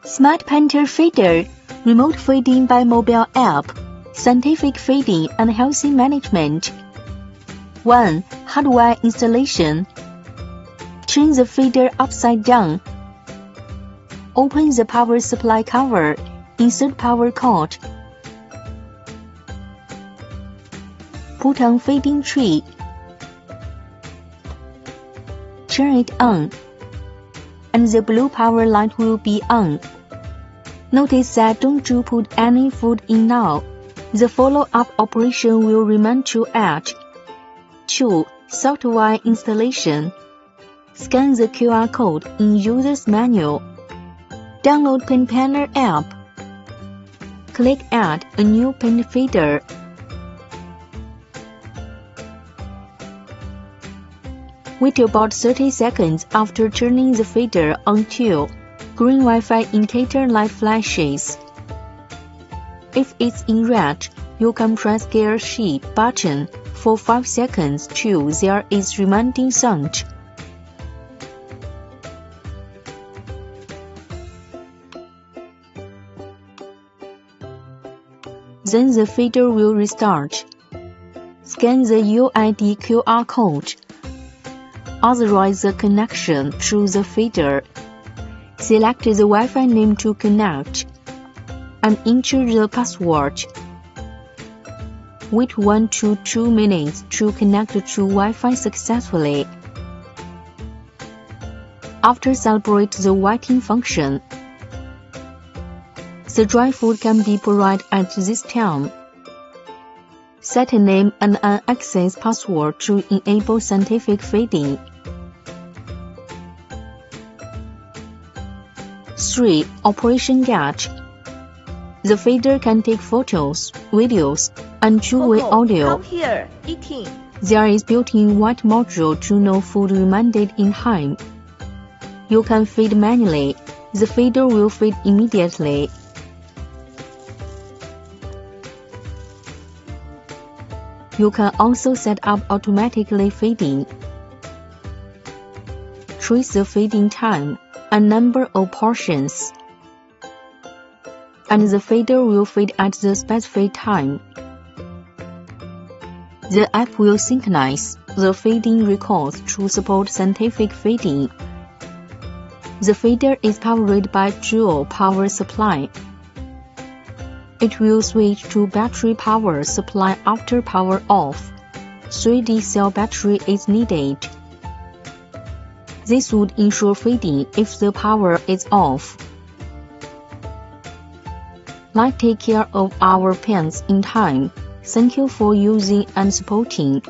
Smart Painter Feeder, Remote Feeding by Mobile App, Scientific Feeding and Healthy Management. 1. Hardware installation. Turn the feeder upside down. Open the power supply cover. Insert power cord. Put on feeding tray. Turn it on, and the blue power light will be on. Notice that don't you put any food in now. The follow-up operation will remain to add. 2. Software installation. Scan the QR code in User's Manual. Download Paint Planner app. Click Add a new paint feeder. Wait about 30 seconds after turning the feeder until green Wi-Fi indicator light flashes. If it's in red, you can press Gear Shift button for 5 seconds till there is reminding sound. Then the feeder will restart. Scan the UID QR code. Authorize the connection to the feeder. Select the Wi-Fi name to connect, and enter the password. Wait 1 to 2 minutes to connect to Wi-Fi successfully. After celebrate the waiting function. The dry food can be provided at this time. Set a name and an access password to enable scientific feeding. 3. Operation Guide. The feeder can take photos, videos, and two-way audio. Come here, eating. There is built-in white module to know food reminded in time. You can feed manually. The feeder will feed immediately. You can also set up automatically feeding. Trace the feeding time and number of portions, and the feeder will feed at the specified time. The app will synchronize the feeding records to support scientific feeding. The feeder is powered by dual power supply. It will switch to battery power supply after power off. 3D cell battery is needed. This would ensure feeding if the power is off. Let's take care of our pets in time. Thank you for using and supporting.